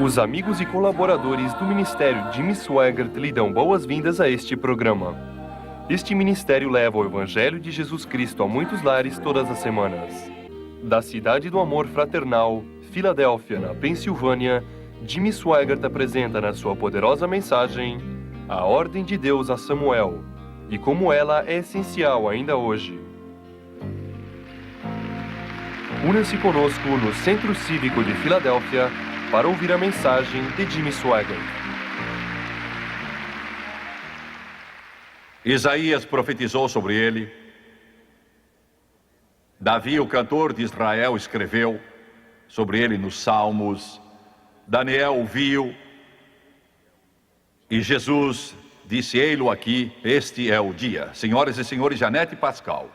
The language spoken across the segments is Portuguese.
Os amigos e colaboradores do Ministério Jimmy Swaggart lhe dão boas-vindas a este programa. Este ministério leva o Evangelho de Jesus Cristo a muitos lares todas as semanas. Da cidade do amor fraternal, Filadélfia, na Pensilvânia, Jimmy Swaggart apresenta na sua poderosa mensagem a Ordem de Deus a Samuel e como ela é essencial ainda hoje. Una-se conosco no Centro Cívico de Filadélfia para ouvir a mensagem de Jimmy Swaggart. Isaías profetizou sobre ele. Davi, o cantor de Israel, escreveu sobre ele nos Salmos. Daniel viu. E Jesus disse: ei-lo aqui, este é o dia. Senhoras e senhores, Janete Pascal.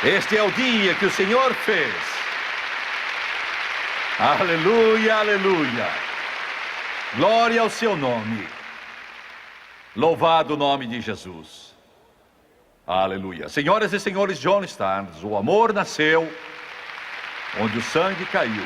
Este é o dia que o Senhor fez. Aleluia, aleluia. Glória ao seu nome. Louvado o nome de Jesus. Aleluia. Senhoras e senhores, John Starnes, o amor nasceu onde o sangue caiu.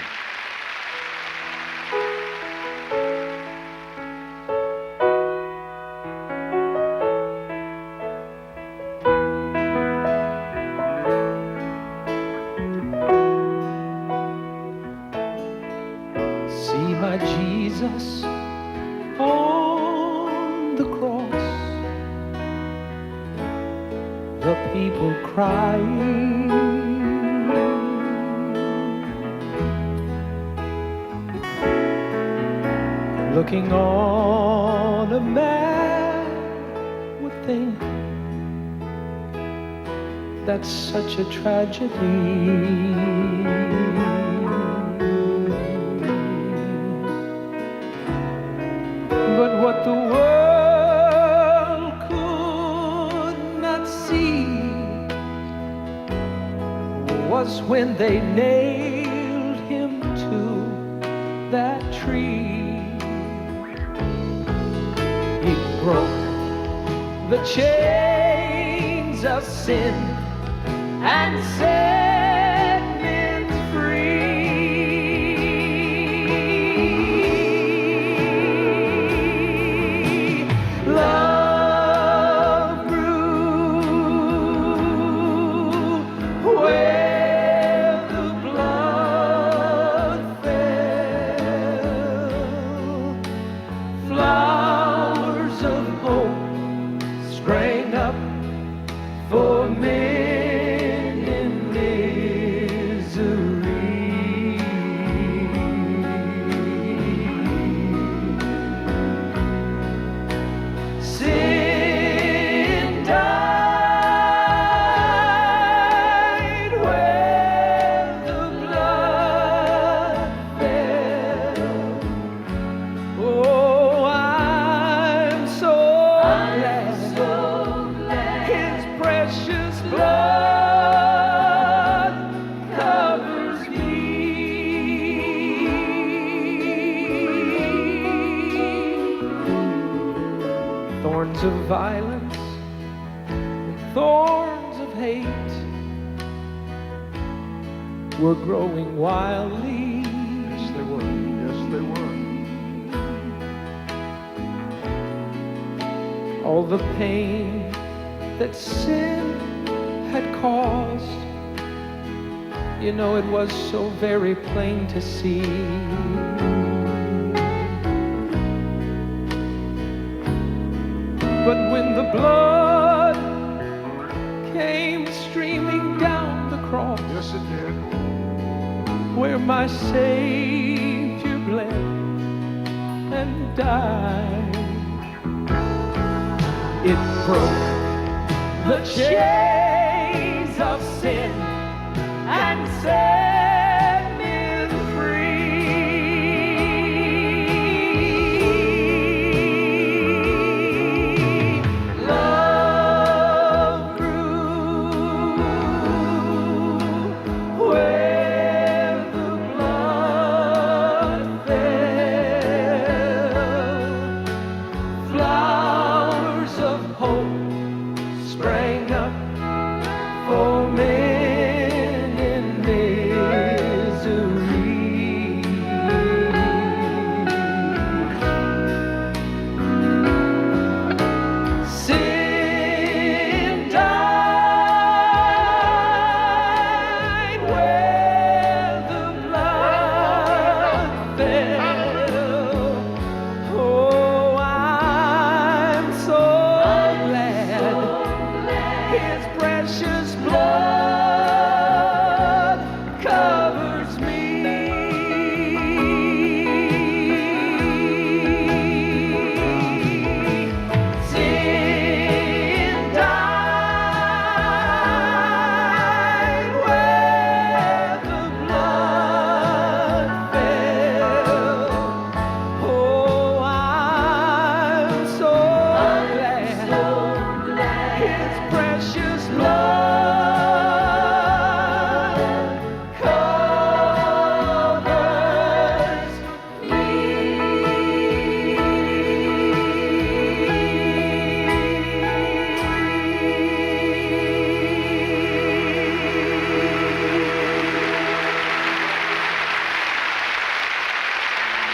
looking on a man would think that's such a tragedy. But what the world could not see was when they nailed him to that tree. He broke the chains of sin and set men free. Love grew where the blood fell. Flowers of hope sprang up for men. Thorns of violence and thorns of hate were growing wildly. Yes, they were. Yes, they were. All the pain that sin had caused, you know, it was so very plain to see. But when the blood came streaming down the cross, Yes, it did. where my Savior bled and died, it broke the chains of sin and set men free. Love grew where the blood fell. Flowers of hope sprang up for men in misery. Sin died where the blood fell. Oh, I'm so glad His precious blood covers me. Sin died where the blood fell. Oh, I'm so glad His precious blood covers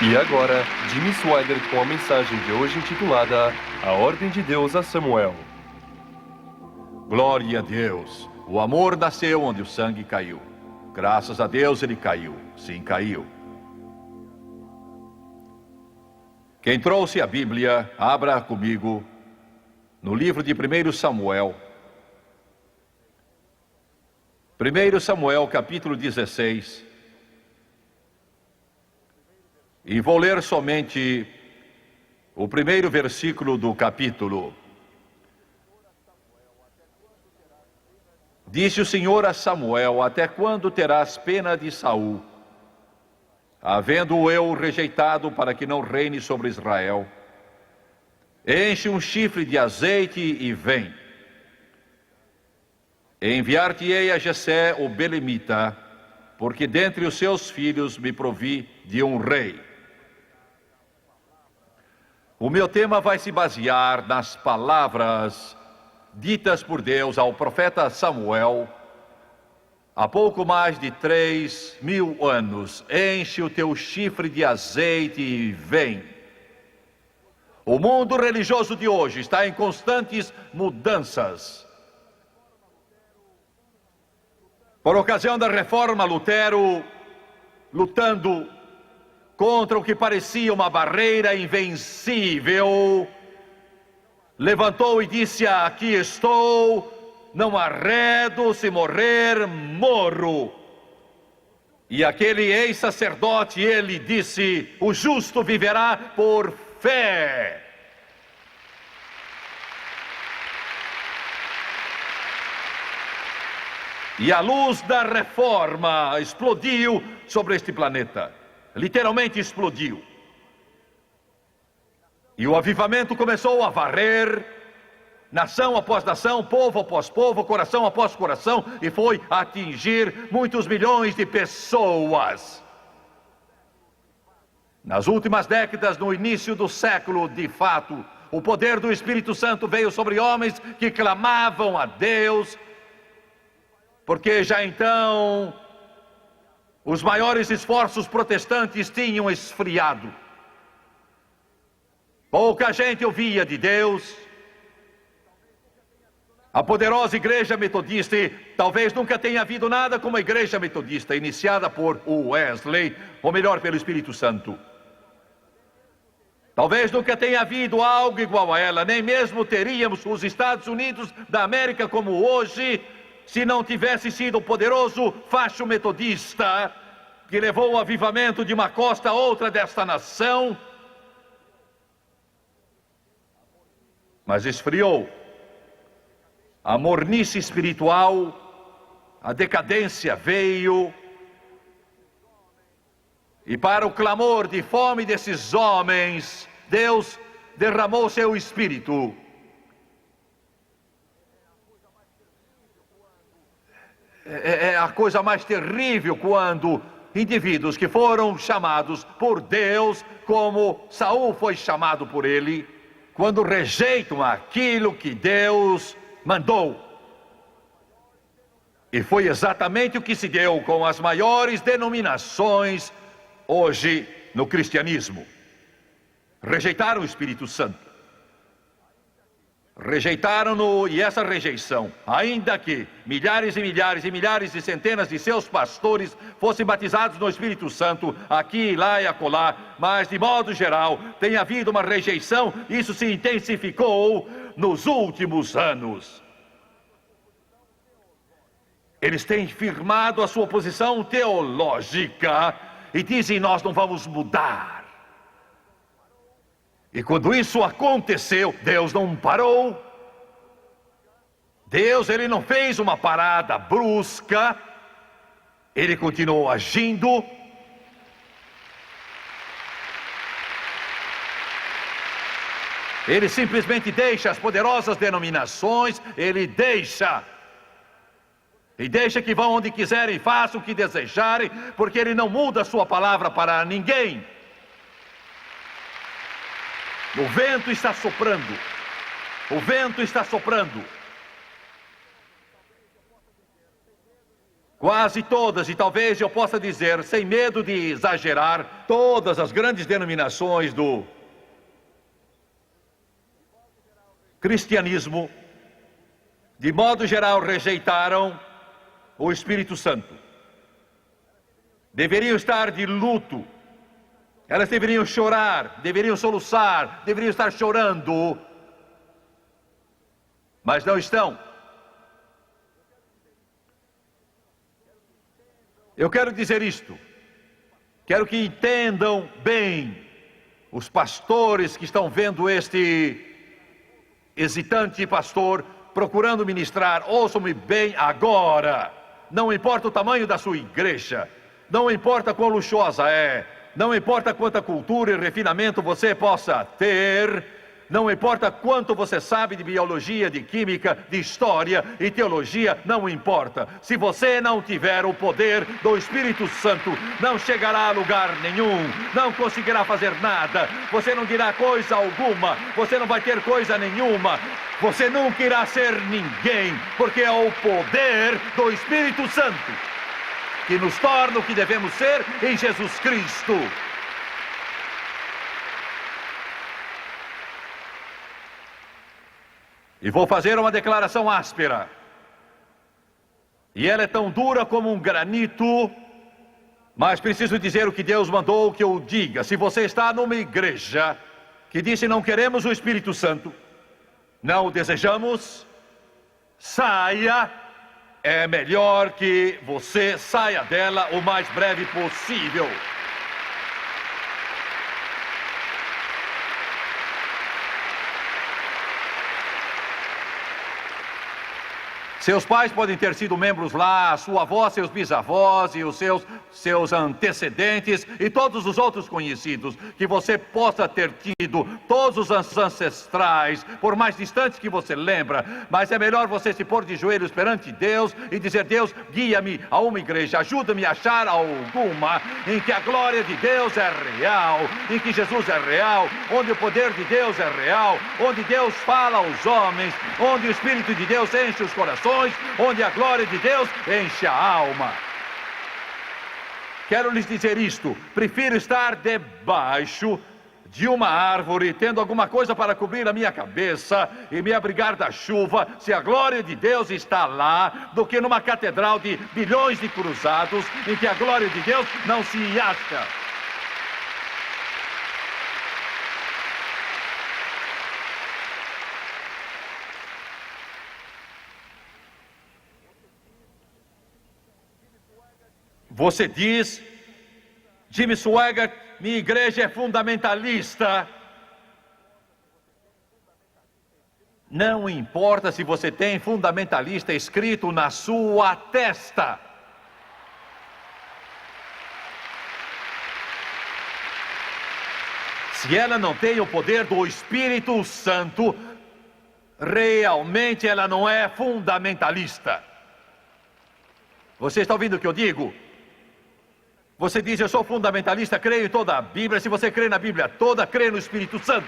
E agora, Jimmy Swaggart com a mensagem de hoje intitulada A Ordem de Deus a Samuel. Glória a Deus. O amor nasceu onde o sangue caiu. Graças a Deus ele caiu. Sim, caiu. Quem trouxe a Bíblia, abra comigo no livro de 1 Samuel. 1 Samuel, capítulo 16. E vou ler somente o primeiro versículo do capítulo. Disse o Senhor a Samuel: até quando terás pena de Saul, havendo-o eu rejeitado para que não reine sobre Israel? Enche um chifre de azeite e vem. Enviar-te-ei a Jessé o belemita, porque dentre os seus filhos me provi de um rei. O meu tema vai se basear nas palavras ditas por Deus ao profeta Samuel há pouco mais de 3.000 anos. Enche o teu chifre de azeite e vem. O mundo religioso de hoje está em constantes mudanças. Por ocasião da reforma, Lutero, lutando contra o que parecia uma barreira invencível, levantou e disse: aqui estou, não arredo, se morrer, morro. E aquele ex-sacerdote, ele disse: o justo viverá por fé. E a luz da reforma explodiu sobre este planeta. Literalmente explodiu. E o avivamento começou a varrer nação após nação, povo após povo, coração após coração, e foi atingir muitos milhões de pessoas. Nas últimas décadas, no início do século, de fato, o poder do Espírito Santo veio sobre homens que clamavam a Deus, porque já então os maiores esforços protestantes tinham esfriado. Pouca gente ouvia de Deus. A poderosa igreja metodista, e talvez nunca tenha havido nada como a igreja metodista, iniciada por Wesley, ou melhor, pelo Espírito Santo. Talvez nunca tenha havido algo igual a ela, nem mesmo teríamos os Estados Unidos da América como hoje, se não tivesse sido o poderoso facho metodista, que levou o avivamento de uma costa a outra desta nação. Mas esfriou. A mornice espiritual, a decadência veio, e para o clamor de fome desses homens, Deus derramou seu Espírito. É a coisa mais terrível quando indivíduos que foram chamados por Deus, como Saul foi chamado por ele, quando rejeitam aquilo que Deus mandou. E foi exatamente o que se deu com as maiores denominações hoje no cristianismo. Rejeitaram o Espírito Santo. Rejeitaram-no, e essa rejeição, ainda que milhares e milhares e milhares e centenas de seus pastores fossem batizados no Espírito Santo, aqui, lá e acolá, mas de modo geral tem havido uma rejeição. Isso se intensificou nos últimos anos. Eles têm firmado a sua posição teológica e dizem: nós não vamos mudar. E quando isso aconteceu, Deus não parou. Deus, ele não fez uma parada brusca. Ele continuou agindo. Ele simplesmente deixa as poderosas denominações, ele deixa. E deixa que vão onde quiserem, façam o que desejarem, porque ele não muda a sua palavra para ninguém. O vento está soprando. O vento está soprando. Quase todas, e talvez eu possa dizer, sem medo de exagerar, todas as grandes denominações do cristianismo, de modo geral, rejeitaram o Espírito Santo. Deveriam estar de luto. Elas deveriam chorar, deveriam soluçar, deveriam estar chorando, mas não estão. Eu quero dizer isto, quero que entendam bem os pastores que estão vendo este hesitante pastor procurando ministrar, ouçam-me bem agora. Não importa o tamanho da sua igreja, não importa quão luxuosa é, não importa quanta cultura e refinamento você possa ter, não importa quanto você sabe de biologia, de química, de história e teologia, não importa. Se você não tiver o poder do Espírito Santo, não chegará a lugar nenhum, não conseguirá fazer nada, você não dirá coisa alguma, você não vai ter coisa nenhuma, você nunca irá ser ninguém, porque é o poder do Espírito Santo que nos torna o que devemos ser em Jesus Cristo. E vou fazer uma declaração áspera. E ela é tão dura como um granito, mas preciso dizer o que Deus mandou que eu diga. Se você está numa igreja que disse não queremos o Espírito Santo, não o desejamos, saia. É melhor que você saia dela o mais breve possível. Seus pais podem ter sido membros lá, sua avó, seus bisavós e os seus antecedentes e todos os outros conhecidos que você possa ter tido, todos os ancestrais, por mais distantes que você lembra, mas é melhor você se pôr de joelhos perante Deus e dizer: Deus, guia-me a uma igreja, ajuda-me a achar alguma em que a glória de Deus é real, em que Jesus é real, onde o poder de Deus é real, onde Deus fala aos homens, onde o Espírito de Deus enche os corações, onde a glória de Deus enche a alma. Quero lhes dizer isto: prefiro estar debaixo de uma árvore, tendo alguma coisa para cobrir a minha cabeça e me abrigar da chuva, se a glória de Deus está lá, do que numa catedral de bilhões de cruzados, em que a glória de Deus não se acha. Você diz: Jimmy Swaggart, minha igreja é fundamentalista. Não importa se você tem fundamentalista escrito na sua testa. Se ela não tem o poder do Espírito Santo, realmente ela não é fundamentalista. Você está ouvindo o que eu digo? Você diz: eu sou fundamentalista, creio em toda a Bíblia. Se você crê na Bíblia toda, crê no Espírito Santo.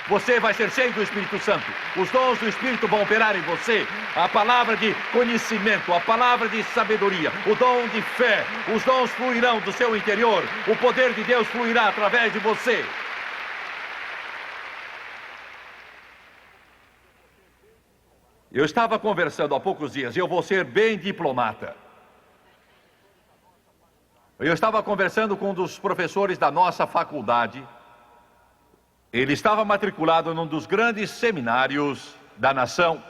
Você vai ser cheio do Espírito Santo. Os dons do Espírito vão operar em você. A palavra de conhecimento, a palavra de sabedoria, o dom de fé, os dons fluirão do seu interior. O poder de Deus fluirá através de você. Eu estava conversando há poucos dias, e eu vou ser bem diplomata. Eu estava conversando com um dos professores da nossa faculdade. Ele estava matriculado num dos grandes seminários da nação.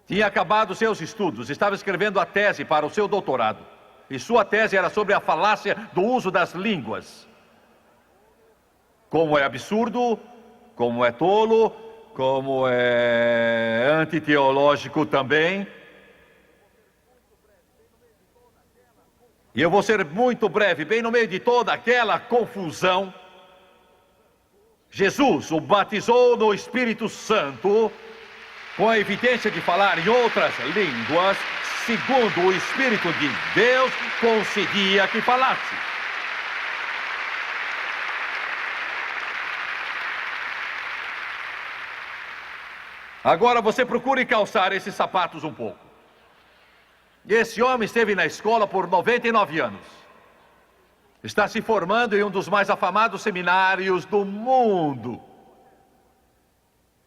Tinha acabado seus estudos, estava escrevendo a tese para o seu doutorado. E sua tese era sobre a falácia do uso das línguas. Como é absurdo, como é tolo, como é antiteológico também. E eu vou ser muito breve, bem no meio de toda aquela confusão, Jesus o batizou no Espírito Santo, com a evidência de falar em outras línguas, segundo o Espírito de Deus concedia que falasse. Agora você procure calçar esses sapatos um pouco. Esse homem esteve na escola por 99 anos. Está se formando em um dos mais afamados seminários do mundo.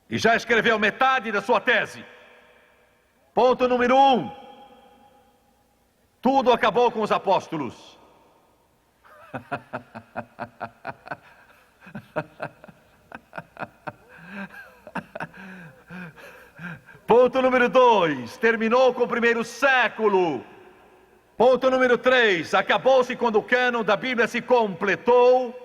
E já escreveu metade da sua tese. Ponto número 1. Tudo acabou com os apóstolos. Ponto número 2, terminou com o primeiro século. Ponto número 3, acabou-se quando o cânon da Bíblia se completou.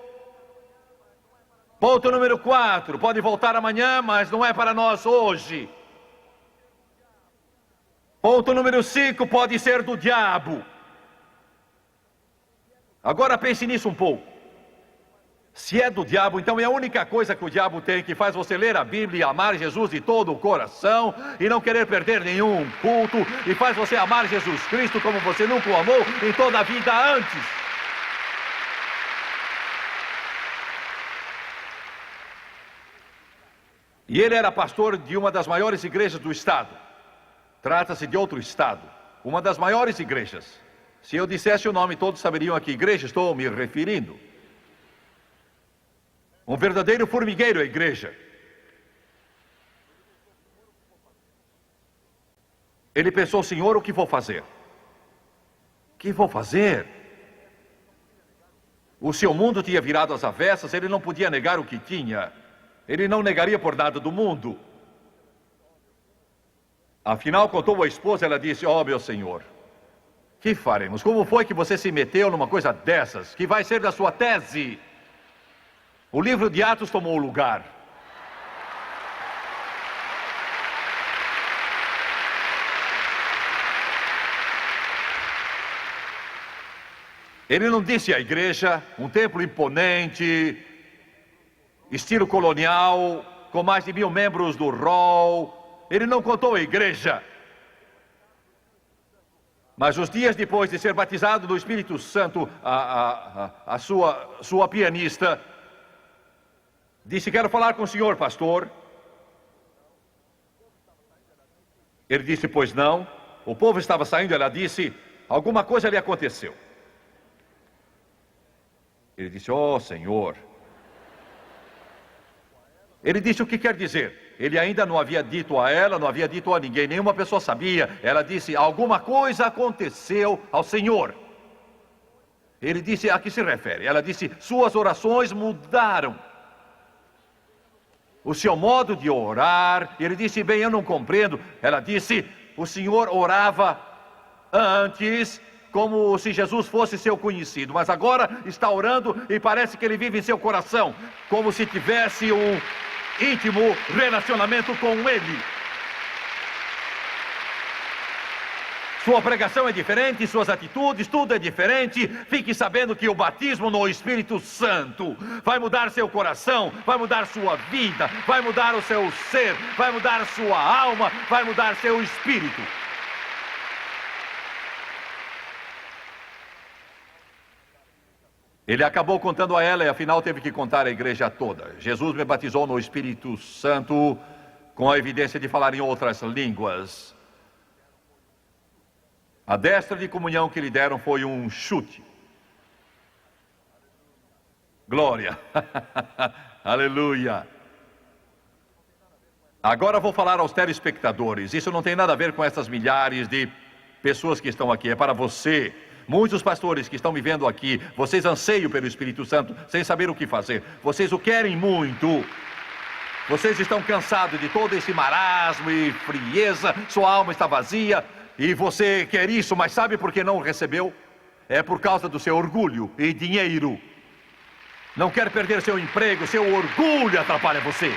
Ponto número 4, pode voltar amanhã, mas não é para nós hoje. Ponto número 5, pode ser do diabo. Agora pense nisso um pouco. Se é do diabo, então é a única coisa que o diabo tem que faz você ler a Bíblia e amar Jesus de todo o coração e não querer perder nenhum culto, e faz você amar Jesus Cristo como você nunca o amou em toda a vida antes. E ele era pastor de uma das maiores igrejas do estado. Trata-se de outro estado, uma das maiores igrejas. Se eu dissesse o nome, todos saberiam a que igreja estou me referindo. Um verdadeiro formigueiro a igreja. Ele pensou: Senhor, o que vou fazer? O que vou fazer? O seu mundo tinha virado às avessas, ele não podia negar o que tinha. Ele não negaria por nada do mundo. Afinal, contou à esposa, ela disse: ó, meu Senhor, que faremos? Como foi que você se meteu numa coisa dessas, que vai ser da sua tese? O livro de Atos tomou o lugar. Ele não disse à igreja, um templo imponente, estilo colonial, com mais de 1000 membros do rol. Ele não contou à igreja. Mas os dias depois de ser batizado do Espírito Santo, a sua pianista disse: quero falar com o senhor, pastor. Ele disse: pois não. O povo estava saindo, ela disse: alguma coisa lhe aconteceu. Ele disse: oh, Senhor. Ele disse: o que quer dizer? Ele ainda não havia dito a ela, não havia dito a ninguém, nenhuma pessoa sabia. Ela disse: alguma coisa aconteceu ao Senhor. Ele disse: a que se refere? Ela disse: suas orações mudaram. O seu modo de orar. Ele disse: bem, eu não compreendo. Ela disse: o Senhor orava antes como se Jesus fosse seu conhecido, mas agora está orando e parece que ele vive em seu coração, como se tivesse um íntimo relacionamento com ele. Sua pregação é diferente, suas atitudes, tudo é diferente. Fique sabendo que o batismo no Espírito Santo vai mudar seu coração, vai mudar sua vida, vai mudar o seu ser, vai mudar sua alma, vai mudar seu espírito. Ele acabou contando a ela e afinal teve que contar à igreja toda. Jesus me batizou no Espírito Santo com a evidência de falar em outras línguas. A destra de comunhão que lhe deram foi um chute. Glória! Aleluia! Agora vou falar aos telespectadores. Isso não tem nada a ver com essas milhares de pessoas que estão aqui. É para você. Muitos pastores que estão me vendo aqui, vocês anseiam pelo Espírito Santo sem saber o que fazer. Vocês o querem muito. Vocês estão cansados de todo esse marasmo e frieza. Sua alma está vazia. E você quer isso, mas sabe por que não o recebeu? É por causa do seu orgulho e dinheiro. Não quer perder seu emprego, seu orgulho atrapalha você.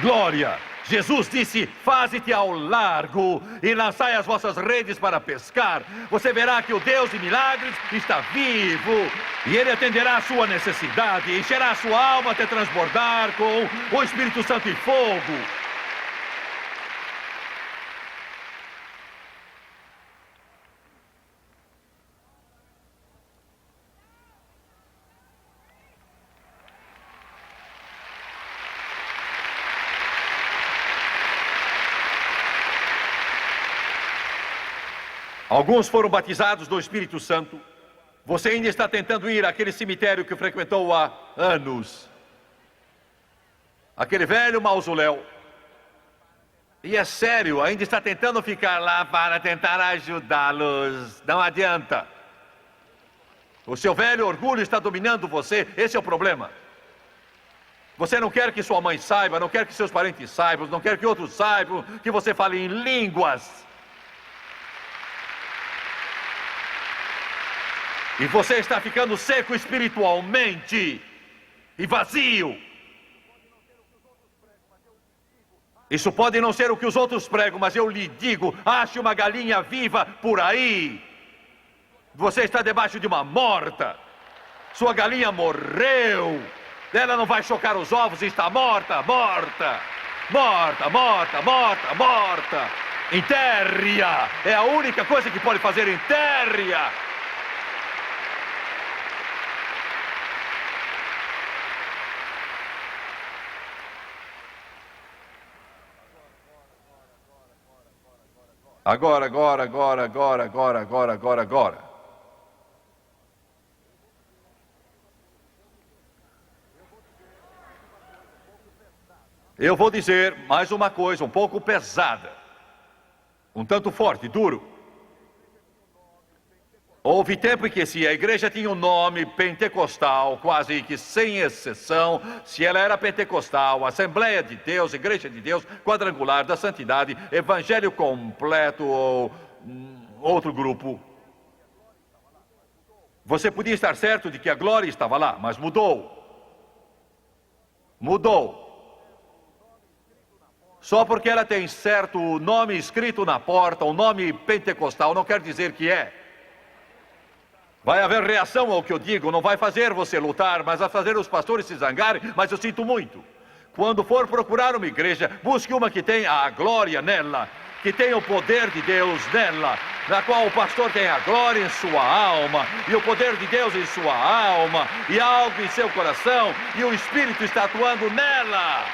Glória! Jesus disse: faze-te ao largo e lançai as vossas redes para pescar. Você verá que o Deus de milagres está vivo e Ele atenderá a sua necessidade, encherá a sua alma até transbordar com o Espírito Santo e fogo. Alguns foram batizados do Espírito Santo. Você ainda está tentando ir àquele cemitério que frequentou há anos. Aquele velho mausoléu. E é sério, ainda está tentando ficar lá para tentar ajudá-los. Não adianta. O seu velho orgulho está dominando você. Esse é o problema. Você não quer que sua mãe saiba, não quer que seus parentes saibam, não quer que outros saibam que você fale em línguas. E você está ficando seco espiritualmente e vazio. Isso pode não ser o que os outros pregam, mas eu lhe digo, ache uma galinha viva por aí. Você está debaixo de uma morta. Sua galinha morreu. Ela não vai chocar os ovos e está morta, morta. Morta, morta, morta, morta. Enterre-a. É a única coisa que pode fazer, enterre-a. Agora. Eu vou dizer mais uma coisa, um pouco pesada, um tanto forte, duro. Houve tempo em que se a igreja tinha um nome pentecostal, quase que sem exceção, se ela era pentecostal, Assembleia de Deus, Igreja de Deus, Quadrangular da Santidade, Evangelho Completo ou outro grupo. Você podia estar certo de que a glória estava lá, mas mudou. Mudou. Só porque ela tem certo nome escrito na porta, um nome pentecostal, não quer dizer que é. Vai haver reação ao que eu digo, não vai fazer você lutar, mas vai fazer os pastores se zangarem, mas eu sinto muito. Quando for procurar uma igreja, busque uma que tenha a glória nela, que tenha o poder de Deus nela, na qual o pastor tem a glória em sua alma, e o poder de Deus em sua alma, e algo em seu coração, e o Espírito está atuando nela.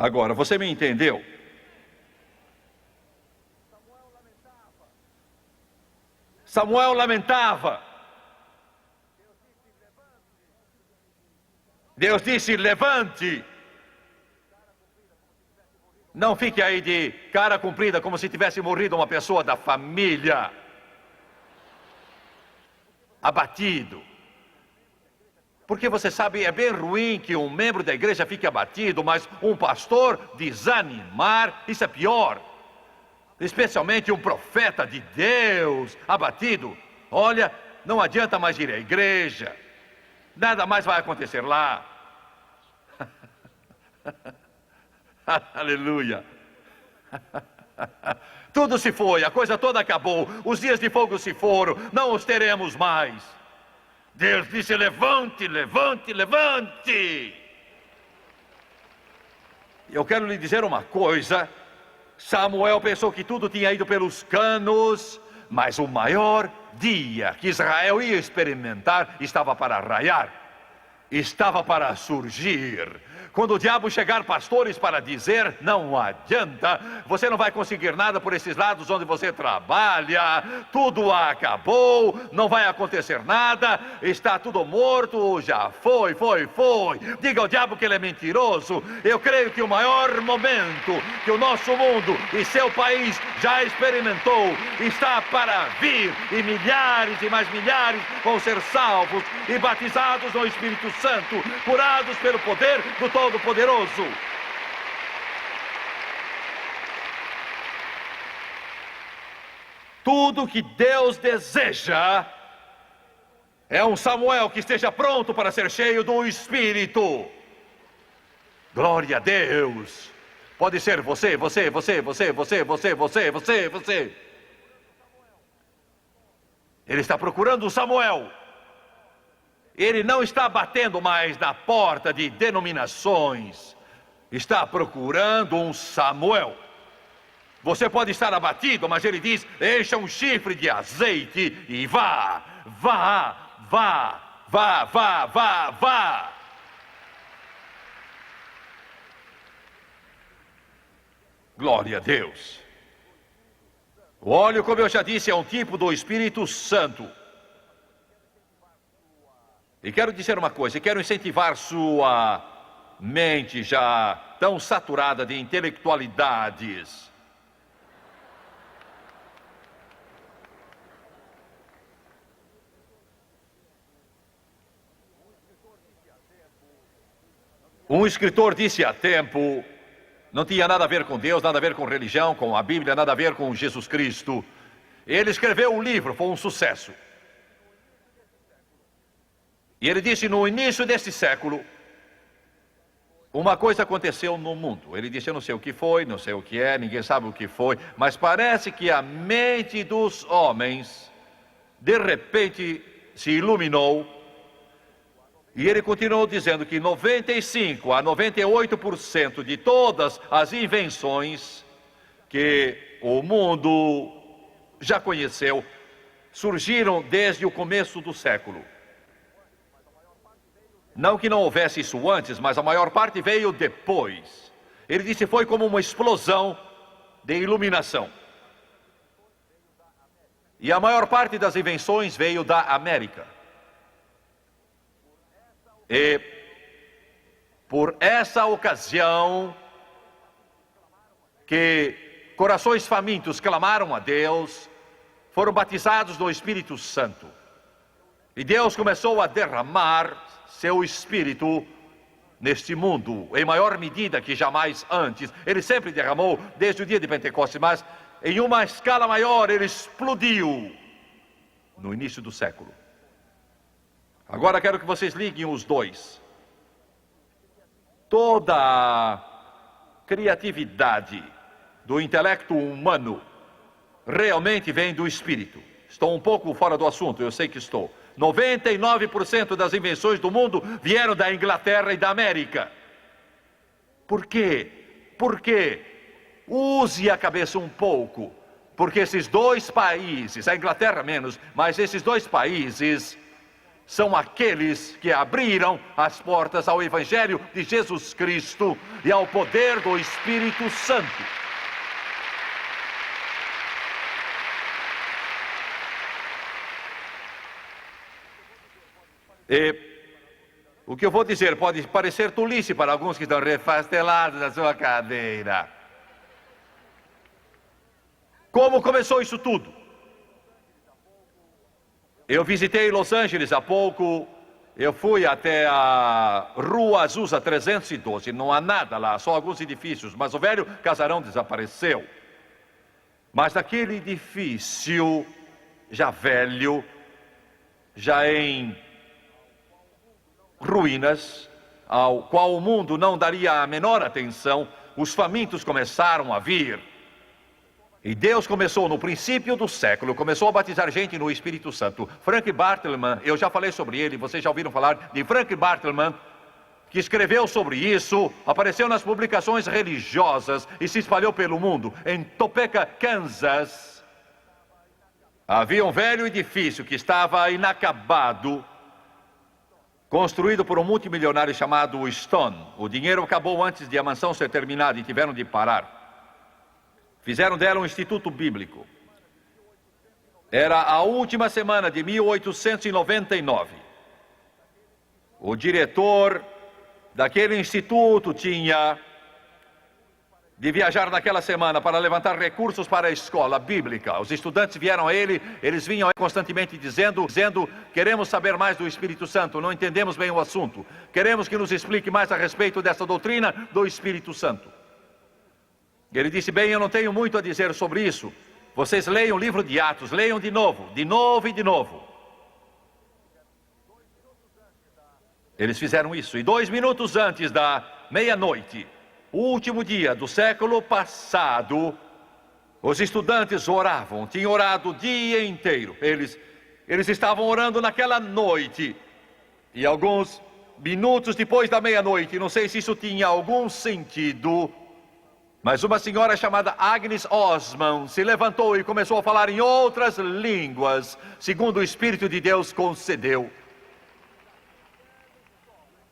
Agora, você me entendeu? Samuel lamentava. Deus disse, levante. Não fique aí de cara comprida como se tivesse morrido uma pessoa da família. Abatido. Porque você sabe, é bem ruim que um membro da igreja fique abatido, mas um pastor desanimar, isso é pior. Especialmente um profeta de Deus abatido. Olha, não adianta mais ir à igreja. Nada mais vai acontecer lá. Aleluia. Tudo se foi, a coisa toda acabou. Os dias de fogo se foram, não os teremos mais. Deus disse, levante, levante, levante. Eu quero lhe dizer uma coisa. Samuel pensou que tudo tinha ido pelos canos, mas o maior dia que Israel ia experimentar estava para raiar, estava para surgir. Quando o diabo chegar, pastores, para dizer, não adianta, você não vai conseguir nada por esses lados onde você trabalha, tudo acabou, não vai acontecer nada, está tudo morto, já foi. Diga ao diabo que ele é mentiroso. Eu creio que o maior momento que o nosso mundo e seu país já experimentou está para vir, e milhares e mais milhares vão ser salvos e batizados no Espírito Santo, curados pelo poder do Todo-Poderoso. Tudo que Deus deseja é um Samuel que esteja pronto para ser cheio do Espírito. Glória a Deus. Pode ser você. Ele está procurando um Samuel. Ele não está batendo mais na porta de denominações. Está procurando um Samuel. Você pode estar abatido, mas ele diz, encha um chifre de azeite e vá. Glória a Deus. O óleo, como eu já disse, é um tipo do Espírito Santo. E quero dizer uma coisa, quero incentivar sua mente já tão saturada de intelectualidades. Um escritor disse há tempo, Não tinha nada a ver com Deus, nada a ver com religião, com a Bíblia, nada a ver com Jesus Cristo. Ele escreveu um livro, foi um sucesso. E ele disse, no início deste século, uma coisa aconteceu no mundo. Ele disse, eu não sei o que foi, não sei o que é, ninguém sabe o que foi, mas parece que a mente dos homens, de repente, se iluminou. E ele continuou dizendo que 95 a 98% de todas as invenções que o mundo já conheceu, surgiram desde o começo do século. Não que não houvesse isso antes, mas a maior parte veio depois. Ele disse que foi como uma explosão de iluminação. E a maior parte das invenções veio da América. E por essa ocasião que corações famintos clamaram a Deus, foram batizados no Espírito Santo. E Deus começou a derramar seu Espírito neste mundo, em maior medida que jamais antes. Ele sempre derramou desde o dia de Pentecostes, mas em uma escala maior ele explodiu no início do século. Agora quero que vocês liguem os dois. Toda a criatividade do intelecto humano realmente vem do Espírito. Estou um pouco fora do assunto, eu sei que estou. 99% das invenções do mundo vieram da Inglaterra e da América. Por quê? Por quê? Use a cabeça um pouco. Porque esses dois países, a Inglaterra menos, mas esses dois países são aqueles que abriram as portas ao Evangelho de Jesus Cristo e ao poder do Espírito Santo. E o que eu vou dizer pode parecer tolice para alguns que estão refastelados na sua cadeira. Como começou isso tudo? Eu visitei Los Angeles há pouco, eu fui até a Rua Azusa 312, não há nada lá, só alguns edifícios, mas o velho casarão desapareceu. Mas naquele edifício, já velho, já em ruínas, ao qual o mundo não daria a menor atenção, os famintos começaram a vir. E Deus começou no princípio do século, começou a batizar gente no Espírito Santo. Frank Bartleman, eu já falei sobre ele, vocês já ouviram falar de Frank Bartleman, que escreveu sobre isso, apareceu nas publicações religiosas e se espalhou pelo mundo. Em Topeka, Kansas, havia um velho edifício que estava inacabado, construído por um multimilionário chamado Stone. O dinheiro acabou antes de a mansão ser terminada e tiveram de parar. Fizeram dela um instituto bíblico. Era a última semana de 1899. O diretor daquele instituto tinha de viajar naquela semana para levantar recursos para a escola bíblica. Os estudantes vieram a ele, eles vinham constantemente dizendo, queremos saber mais do Espírito Santo, não entendemos bem o assunto. Queremos que nos explique mais a respeito dessa doutrina do Espírito Santo. Ele disse, bem, eu não tenho muito a dizer sobre isso. Vocês leiam o livro de Atos, leiam de novo e de novo. Eles fizeram isso. E 2 minutos antes da meia-noite, o último dia do século passado, os estudantes oravam, tinham orado o dia inteiro. Eles estavam orando naquela noite. E alguns minutos depois da meia-noite, não sei se isso tinha algum sentido, mas uma senhora chamada Agnes Osman se levantou e começou a falar em outras línguas, segundo o Espírito de Deus concedeu.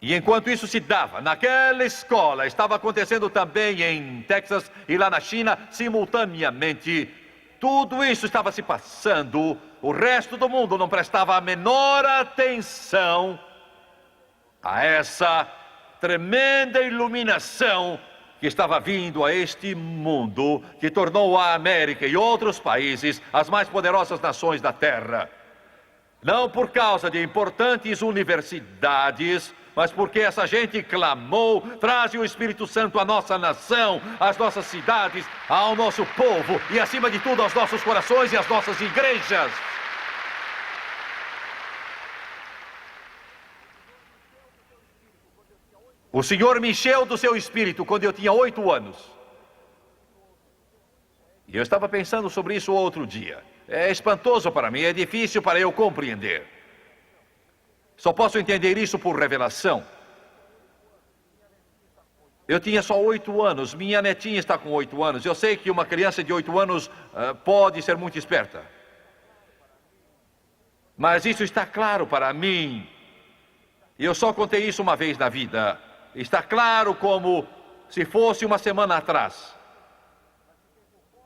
E enquanto isso se dava, naquela escola, estava acontecendo também em Texas e lá na China, simultaneamente, tudo isso estava se passando, o resto do mundo não prestava a menor atenção a essa tremenda iluminação que estava vindo a este mundo, que tornou a América e outros países as mais poderosas nações da Terra. Não por causa de importantes universidades mas porque essa gente clamou. Traze o Espírito Santo à nossa nação, às nossas cidades, ao nosso povo e, acima de tudo, aos nossos corações e às nossas igrejas. O Senhor me encheu do seu Espírito quando eu tinha 8 anos. E eu estava pensando sobre isso outro dia. É espantoso para mim, é difícil para eu compreender. Só posso entender isso por revelação. Eu tinha só 8 anos, minha netinha está com 8 anos. Eu sei que uma criança de 8 anos pode ser muito esperta. Mas isso está claro para mim. E eu só contei isso uma vez na vida. Está claro como se fosse uma semana atrás.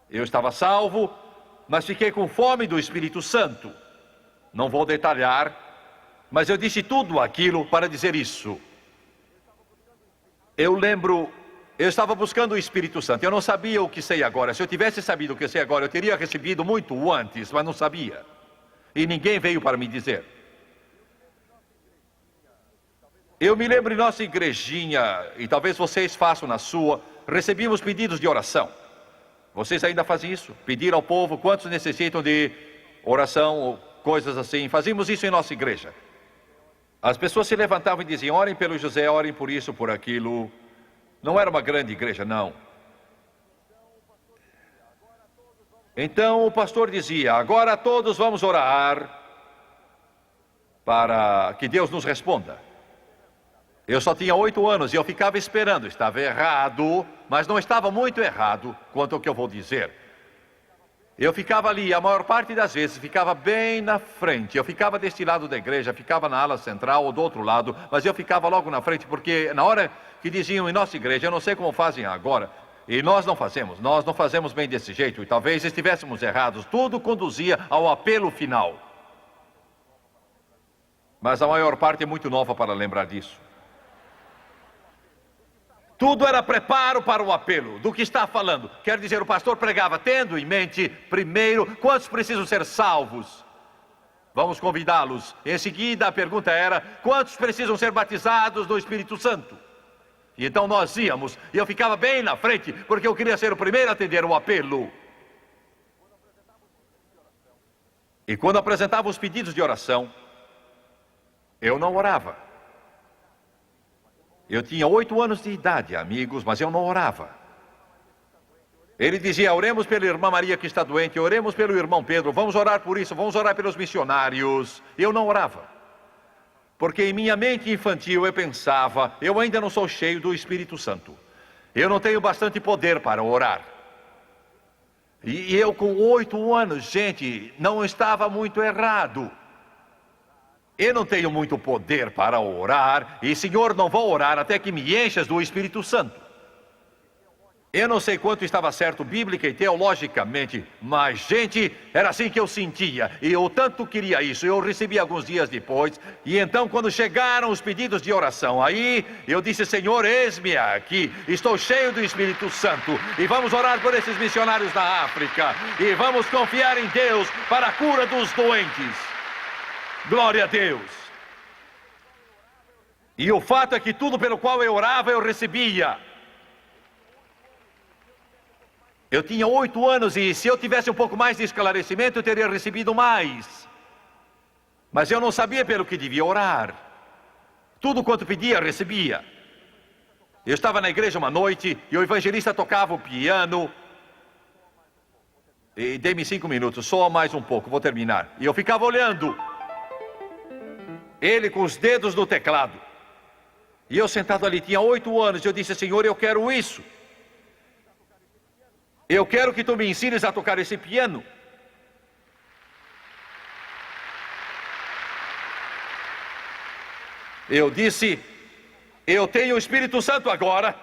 Eu estava salvo, mas fiquei com fome do Espírito Santo. Não vou detalhar, mas eu disse tudo aquilo para dizer isso. Eu lembro, eu estava buscando o Espírito Santo. Eu não sabia o que sei agora. Se eu tivesse sabido o que sei agora, eu teria recebido muito antes, mas não sabia. E ninguém veio para me dizer. Eu me lembro em nossa igrejinha, e talvez vocês façam na sua, recebíamos pedidos de oração. Vocês ainda fazem isso? Pedir ao povo quantos necessitam de oração ou coisas assim. Fazíamos isso em nossa igreja. As pessoas se levantavam e diziam: orem pelo José, orem por isso, por aquilo. Não era uma grande igreja, não. Então o pastor dizia: agora todos vamos orar para que Deus nos responda. Eu só tinha 8 anos e eu ficava esperando. Estava errado, mas não estava muito errado quanto ao que eu vou dizer. Eu ficava ali, a maior parte das vezes, ficava bem na frente. Eu ficava deste lado da igreja, ficava na ala central ou do outro lado, mas eu ficava logo na frente, porque na hora que diziam em nossa igreja, eu não sei como fazem agora, e nós não fazemos bem desse jeito, e talvez estivéssemos errados, tudo conduzia ao apelo final. Mas a maior parte é muito nova para lembrar disso. Tudo era preparo para o apelo. Do que está falando? Quer dizer, o pastor pregava tendo em mente, primeiro, quantos precisam ser salvos? Vamos convidá-los. Em seguida, a pergunta era: quantos precisam ser batizados no Espírito Santo? E então nós íamos, e eu ficava bem na frente, porque eu queria ser o primeiro a atender o apelo. E quando apresentava os pedidos de oração, eu não orava. Eu tinha 8 anos de idade, amigos, mas eu não orava. Ele dizia: oremos pela irmã Maria que está doente, oremos pelo irmão Pedro, vamos orar por isso, vamos orar pelos missionários. Eu não orava. Porque em minha mente infantil eu pensava: eu ainda não sou cheio do Espírito Santo. Eu não tenho bastante poder para orar. E eu com 8 anos, gente, não estava muito errado. Eu não tenho muito poder para orar, e Senhor, não vou orar até que me enchas do Espírito Santo. Eu não sei quanto estava certo bíblica e teologicamente, mas, gente, era assim que eu sentia, e eu tanto queria isso. Eu recebi alguns dias depois, e então quando chegaram os pedidos de oração, aí eu disse: Senhor, eis-me aqui, estou cheio do Espírito Santo, e vamos orar por esses missionários da África, e vamos confiar em Deus para a cura dos doentes. Glória a Deus. E o fato é que tudo pelo qual eu orava, eu recebia. Eu tinha 8 anos e se eu tivesse um pouco mais de esclarecimento, eu teria recebido mais. Mas eu não sabia pelo que devia orar. Tudo quanto pedia, recebia. Eu estava na igreja uma noite e o evangelista tocava o piano. E dê-me 5 minutos, só mais um pouco, vou terminar. E eu ficava olhando ele com os dedos no teclado. E eu sentado ali, tinha 8 anos, eu disse: Senhor, eu quero isso. Eu quero que tu me ensines a tocar esse piano. Eu disse: eu tenho o Espírito Santo agora.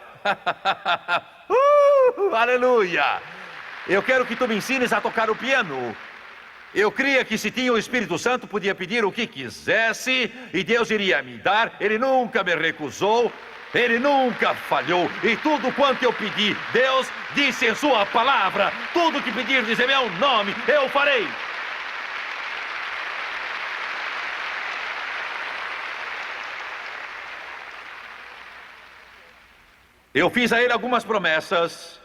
Aleluia! Eu quero que tu me ensines a tocar o piano. Eu cria que se tinha o Espírito Santo, podia pedir o que quisesse e Deus iria me dar. Ele nunca me recusou, Ele nunca falhou. E tudo quanto eu pedi, Deus disse em sua palavra: tudo que pedirdes em meu nome, eu farei. Eu fiz a ele algumas promessas.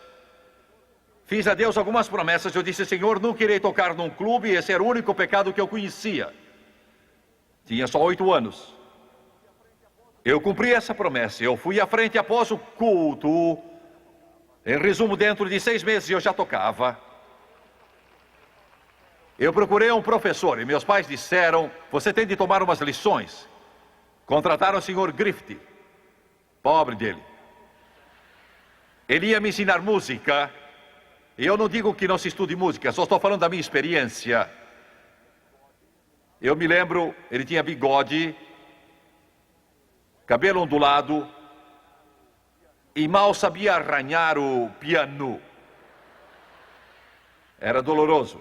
Fiz a Deus algumas promessas. Eu disse: Senhor, nunca irei tocar num clube. Esse era o único pecado que eu conhecia. Tinha só 8 anos. Eu cumpri essa promessa. Eu fui à frente após o culto. Em resumo, dentro de 6 meses eu já tocava. Eu procurei um professor e meus pais disseram: você tem de tomar umas lições. Contrataram o senhor Griffith. Pobre dele. Ele ia me ensinar música. E eu não digo que não se estude música, só estou falando da minha experiência. Eu me lembro, ele tinha bigode, cabelo ondulado e mal sabia arranhar o piano. Era doloroso.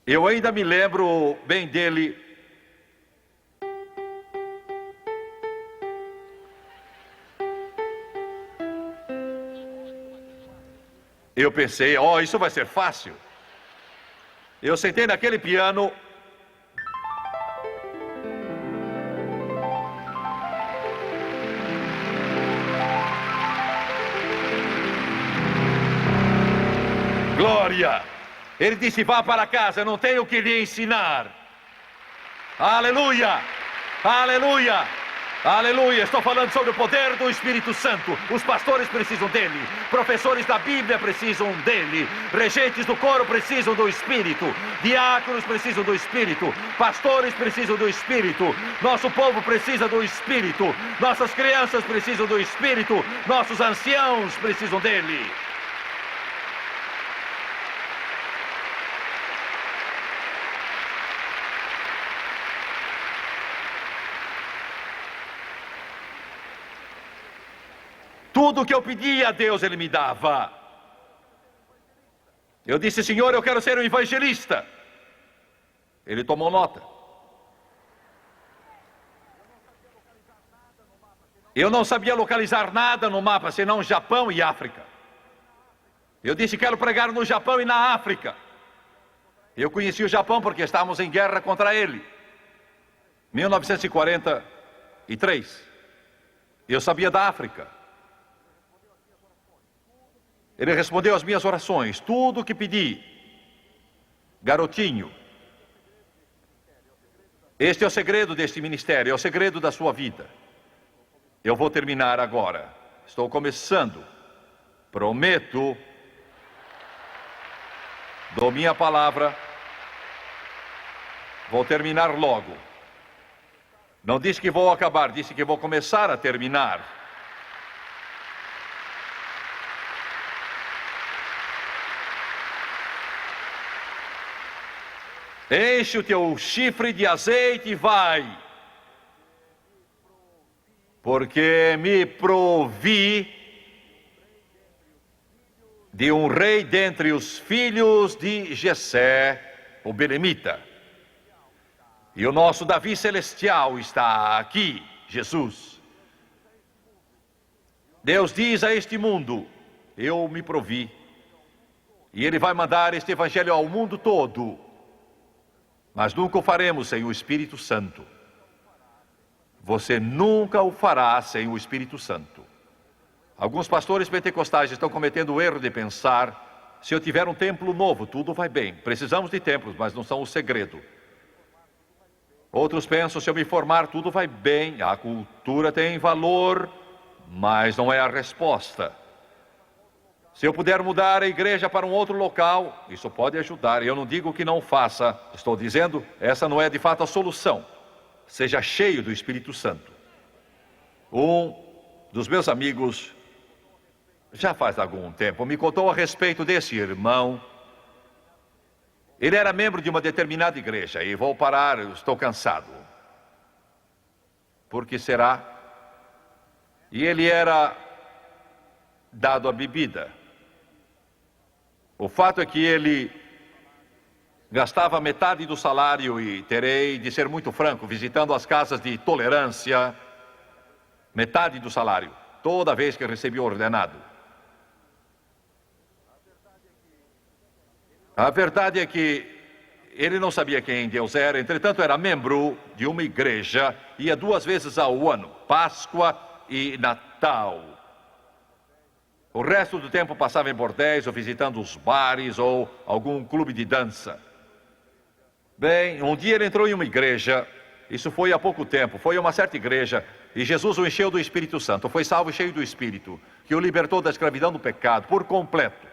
Eu ainda me lembro bem dele. Eu pensei: oh, isso vai ser fácil. Eu sentei naquele piano. Glória! Ele disse: vá para casa, não tenho o que lhe ensinar. Aleluia! Aleluia! Aleluia! Estou falando sobre o poder do Espírito Santo. Os pastores precisam dele. Professores da Bíblia precisam dele. Regentes do coro precisam do Espírito. Diáconos precisam do Espírito. Pastores precisam do Espírito. Nosso povo precisa do Espírito. Nossas crianças precisam do Espírito. Nossos anciãos precisam dele. Tudo o que eu pedia a Deus, Ele me dava. Eu disse: Senhor, eu quero ser um evangelista. Ele tomou nota. Eu não sabia localizar nada no mapa, senão Japão e África. Eu disse: quero pregar no Japão e na África. Eu conheci o Japão porque estávamos em guerra contra ele. 1943. Eu sabia da África. Ele respondeu às minhas orações, tudo o que pedi. Garotinho, este é o segredo deste ministério, é o segredo da sua vida. Eu vou terminar agora. Estou começando. Prometo, dou minha palavra, vou terminar logo. Não disse que vou acabar, disse que vou começar a terminar. Enche o teu chifre de azeite e vai, porque me provi de um rei dentre os filhos de Jessé, o belemita. E o nosso Davi celestial está aqui, Jesus. Deus diz a este mundo: eu me provi. E Ele vai mandar este evangelho ao mundo todo. Mas nunca o faremos sem o Espírito Santo. Você nunca o fará sem o Espírito Santo. Alguns pastores pentecostais estão cometendo o erro de pensar: se eu tiver um templo novo, tudo vai bem. Precisamos de templos, mas não são o segredo. Outros pensam: se eu me formar, tudo vai bem. A cultura tem valor, mas não é a resposta. Se eu puder mudar a igreja para um outro local, isso pode ajudar. Eu não digo que não faça. Estou dizendo, essa não é de fato a solução. Seja cheio do Espírito Santo. Um dos meus amigos, já faz algum tempo, me contou a respeito desse irmão. Ele era membro de uma determinada igreja. E vou parar, eu estou cansado. Por que será? E ele era dado à bebida. O fato é que ele gastava metade do salário, e terei de ser muito franco, visitando as casas de tolerância, metade do salário, toda vez que recebia o ordenado. A verdade é que ele não sabia quem Deus era, entretanto era membro de uma igreja, ia 2 vezes ao ano, Páscoa e Natal. O resto do tempo passava em bordéis ou visitando os bares ou algum clube de dança. Bem, um dia ele entrou em uma igreja, isso foi há pouco tempo, foi a uma certa igreja, e Jesus o encheu do Espírito Santo, foi salvo e cheio do Espírito, que o libertou da escravidão do pecado por completo.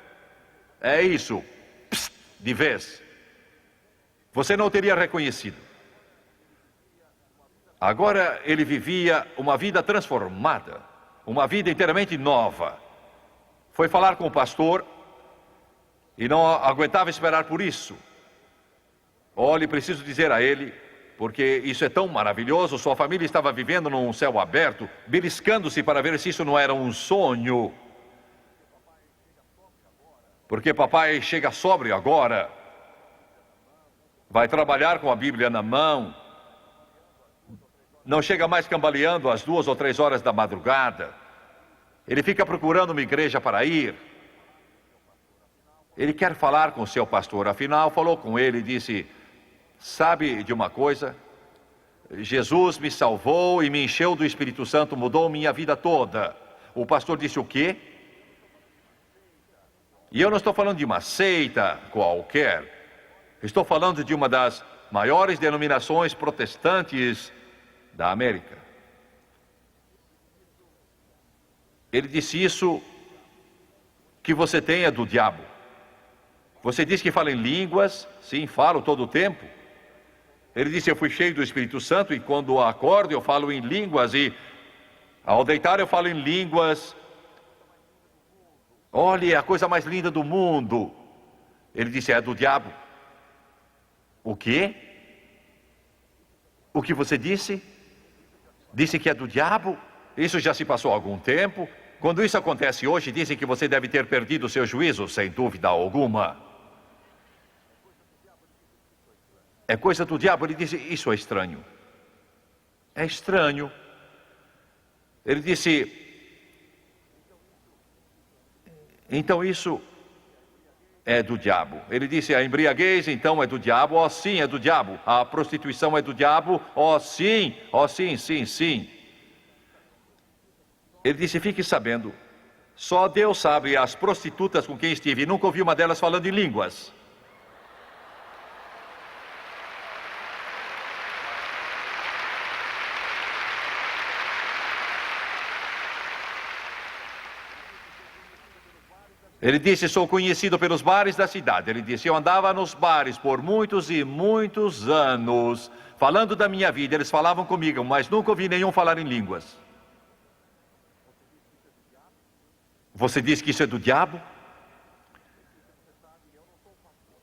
É isso, de vez. Você não o teria reconhecido. Agora ele vivia uma vida transformada, uma vida inteiramente nova. Foi falar com o pastor e não aguentava esperar por isso. Olhe, preciso dizer a ele, porque isso é tão maravilhoso, sua família estava vivendo num céu aberto, beliscando-se para ver se isso não era um sonho. Porque papai chega sóbrio agora, vai trabalhar com a Bíblia na mão, não chega mais cambaleando às 2 ou 3 horas da madrugada, ele fica procurando uma igreja para ir, ele quer falar com o seu pastor, afinal falou com ele e disse, sabe de uma coisa? Jesus me salvou e me encheu do Espírito Santo, mudou minha vida toda. O pastor disse o quê? E eu não estou falando de uma seita qualquer, estou falando de uma das maiores denominações protestantes da América. Ele disse isso que você tem é do diabo. Você diz que fala em línguas, sim, falo todo o tempo. Ele disse, eu fui cheio do Espírito Santo e quando acordo eu falo em línguas e ao deitar eu falo em línguas. Olha, é a coisa mais linda do mundo. Ele disse, é do diabo. O quê? O que você disse? Disse que é do diabo? Isso já se passou há algum tempo. Quando isso acontece hoje, dizem que você deve ter perdido o seu juízo, sem dúvida alguma. É coisa do diabo. Ele disse, isso é estranho. É estranho. Ele disse, então isso é do diabo. Ele disse, a embriaguez então é do diabo. Oh sim, é do diabo. A prostituição é do diabo. Oh sim, sim, sim. Ele disse, fique sabendo, só Deus sabe as prostitutas com quem estive, nunca ouvi uma delas falando em línguas. Ele disse, sou conhecido pelos bares da cidade. Ele disse, eu andava nos bares por muitos e muitos anos, falando da minha vida. Eles falavam comigo, mas nunca ouvi nenhum falar em línguas. Você disse que isso é do diabo?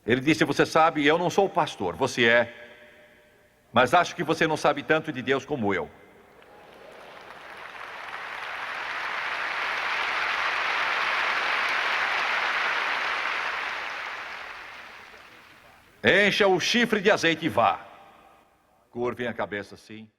Ele disse, você sabe, eu não sou o pastor, você é. Mas acho que você não sabe tanto de Deus como eu. Encha o chifre de azeite e vá. Curvem a cabeça assim.